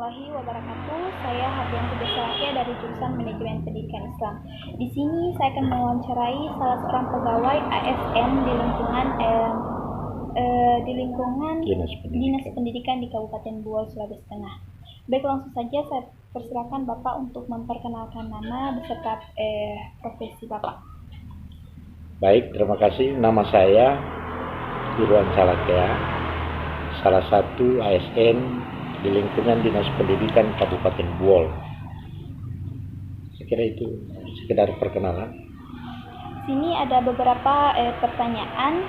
warahmatullahi wabarakatuh. Saya Hardianti Besarakia dari jurusan Manajemen Pendidikan Islam. Di sini saya akan mewawancarai salah seorang pegawai ASN di lingkungan Dinas Pendidikan di Kabupaten Buol, Sulawesi Tengah. Baik, langsung saja saya persilakan Bapak untuk memperkenalkan nama beserta profesi Bapak. Baik, terima kasih. Nama saya Irwan Salakia, salah satu ASN di lingkungan Dinas Pendidikan Kabupaten Buol. Saya kira itu sekedar perkenalan. Sini ada beberapa pertanyaan.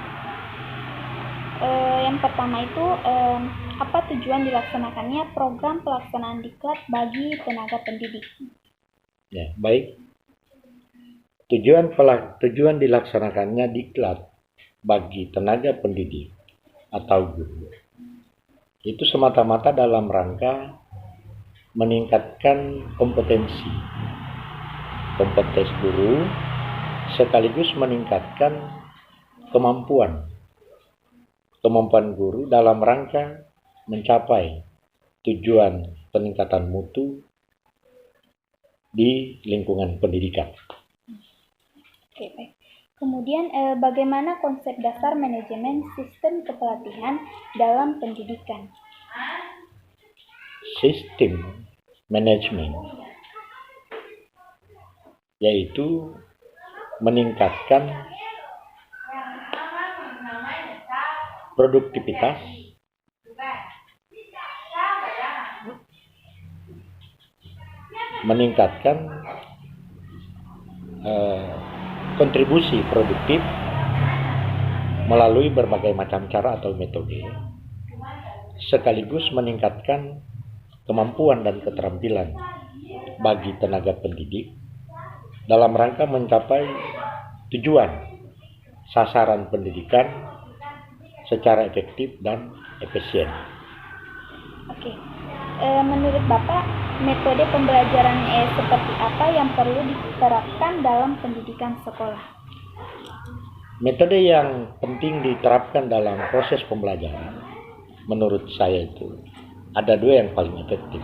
Yang pertama itu, apa tujuan dilaksanakannya program pelaksanaan diklat bagi tenaga pendidik? Ya, baik. Tujuan dilaksanakannya diklat bagi tenaga pendidik atau guru itu semata-mata dalam rangka meningkatkan kompetensi guru sekaligus meningkatkan kemampuan guru dalam rangka mencapai tujuan peningkatan mutu di lingkungan pendidikan. Oke, baik. Kemudian bagaimana konsep dasar manajemen sistem kepelatihan dalam pendidikan? Sistem manajemen yaitu meningkatkan produktivitas, meningkatkan kontribusi produktif melalui berbagai macam cara atau metode, sekaligus meningkatkan kemampuan dan keterampilan bagi tenaga pendidik dalam rangka mencapai tujuan sasaran pendidikan secara efektif dan efisien. Oke. Menurut Bapak, metode pembelajaran seperti apa yang perlu diterapkan dalam pendidikan sekolah? Metode yang penting diterapkan dalam proses pembelajaran menurut saya itu ada dua yang paling efektif,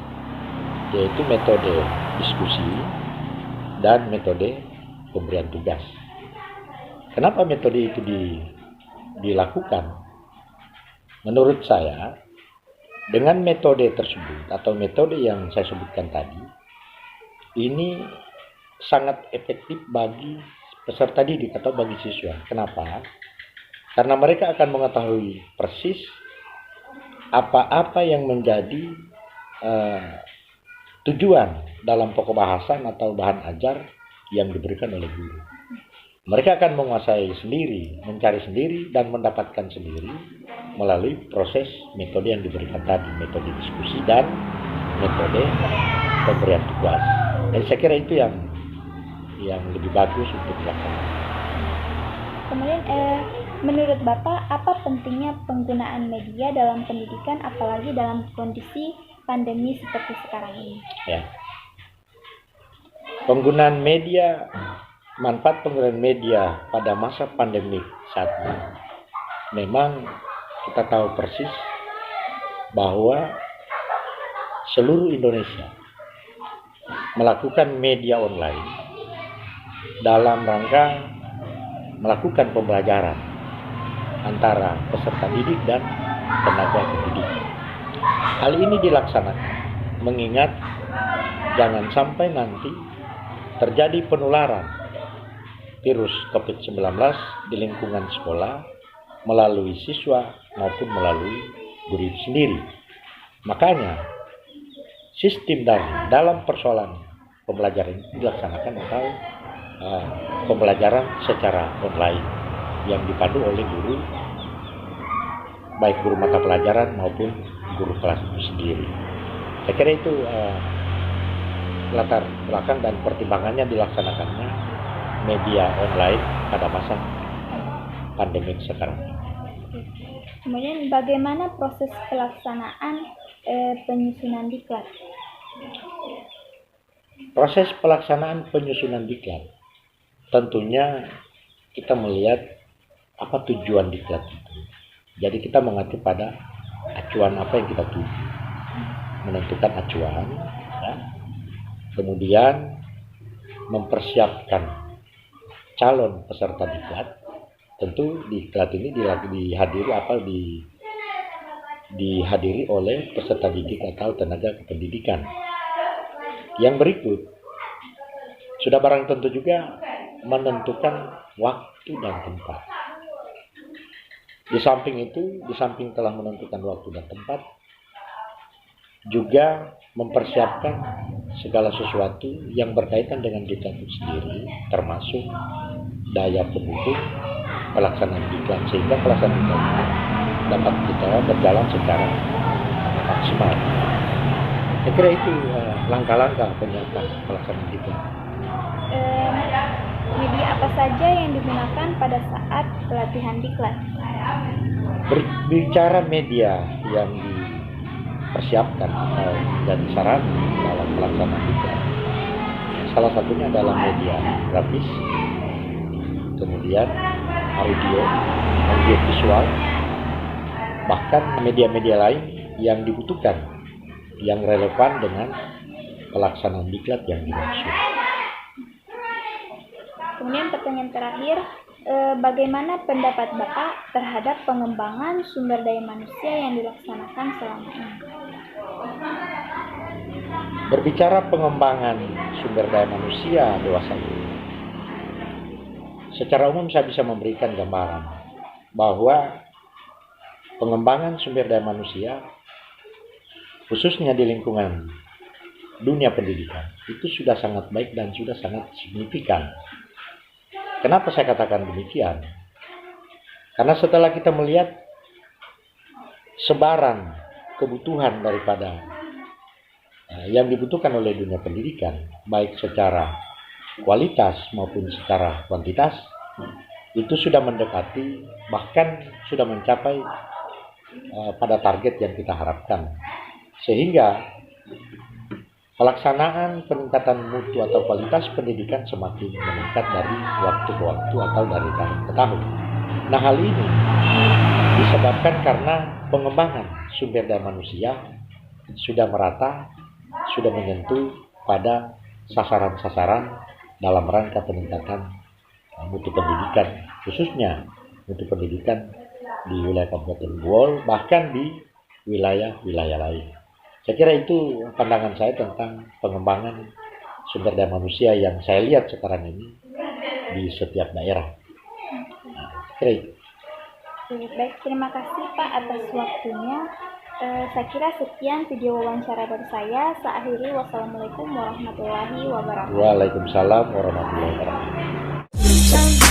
yaitu metode diskusi dan metode pemberian tugas. Kenapa metode itu dilakukan? Menurut saya, dengan metode tersebut atau metode yang saya sebutkan tadi, ini sangat efektif bagi peserta didik atau bagi siswa. Kenapa? Karena mereka akan mengetahui persis apa-apa yang menjadi tujuan dalam pokok bahasan atau bahan ajar yang diberikan oleh guru. Mereka akan menguasai sendiri, mencari sendiri, dan mendapatkan sendiri melalui proses metode yang diberikan tadi, metode diskusi dan metode pemberian tugas. Dan saya kira itu yang lebih bagus untuk dilaksanakan. Kemudian, menurut Bapak, apa pentingnya penggunaan media dalam pendidikan, apalagi dalam kondisi pandemi seperti sekarang ini? Ya. Manfaat penggunaan media pada masa pandemik saat ini, memang kita tahu persis bahwa seluruh Indonesia melakukan media online dalam rangka melakukan pembelajaran antara peserta didik dan tenaga pendidik. Hal ini dilaksanakan mengingat jangan sampai nanti terjadi penularan virus COVID-19 di lingkungan sekolah melalui siswa maupun melalui guru sendiri. Makanya sistem dalam persoalan pembelajaran ini dilaksanakan atau pembelajaran secara online yang dipandu oleh guru, baik guru mata pelajaran maupun guru kelas itu sendiri. Saya kira itu latar belakang dan pertimbangannya dilaksanakannya media online pada masa pandemik sekarang. Kemudian bagaimana proses pelaksanaan penyusunan diklat? Proses pelaksanaan penyusunan diklat tentunya kita melihat apa tujuan diklat itu. Jadi kita mengacu pada acuan apa yang kita tuju. menentukan acuan, ya. Kemudian mempersiapkan calon peserta diklat. Tentu diklat ini dihadiri oleh peserta didik atau tenaga kependidikan. Yang berikut sudah barang tentu juga menentukan waktu dan tempat. Di samping telah menentukan waktu dan tempat, juga mempersiapkan segala sesuatu yang berkaitan dengan diklat itu sendiri, termasuk daya pendukung pelaksanaan diklat, sehingga pelaksanaan diklat dapat kita berjalan secara maksimal. Saya kira itu langkah-langkah penyiapan pelaksanaan diklat. Media apa saja yang digunakan pada saat pelatihan diklat? Berbicara media yang dipersiapkan atau jadi syarat dalam pelaksanaan diklat, salah satunya adalah media grafis, kemudian audio visual, bahkan media-media lain yang dibutuhkan, yang relevan dengan pelaksanaan diklat yang dimaksud. Kemudian pertanyaan terakhir, bagaimana pendapat Bapak terhadap pengembangan sumber daya manusia yang dilaksanakan selama ini? Berbicara pengembangan sumber daya manusia dewasa ini, secara umum saya bisa memberikan gambaran bahwa pengembangan sumber daya manusia, khususnya di lingkungan dunia pendidikan, itu sudah sangat baik dan sudah sangat signifikan. Kenapa saya katakan demikian? Karena setelah kita melihat sebaran kebutuhan daripada yang dibutuhkan oleh dunia pendidikan, baik secara kualitas maupun secara kuantitas, itu sudah mendekati, bahkan sudah mencapai pada target yang kita harapkan. Sehingga pelaksanaan peningkatan mutu atau kualitas pendidikan semakin meningkat dari waktu ke waktu atau dari tahun ke tahun. Nah, hal ini disebabkan karena pengembangan sumber daya manusia sudah merata, sudah menyentuh pada sasaran-sasaran dalam rangka peningkatan mutu pendidikan, khususnya mutu pendidikan di wilayah Kabupaten Buol, bahkan di wilayah-wilayah lain. Saya kira itu pandangan saya tentang pengembangan sumber daya manusia yang saya lihat sekarang ini di setiap daerah. Baik, terima kasih Pak atas waktunya. Saya kira sekian video wawancara dari saya. Saya akhiri. Wassalamualaikum warahmatullahi wabarakatuh. Waalaikumsalam warahmatullahi wabarakatuh.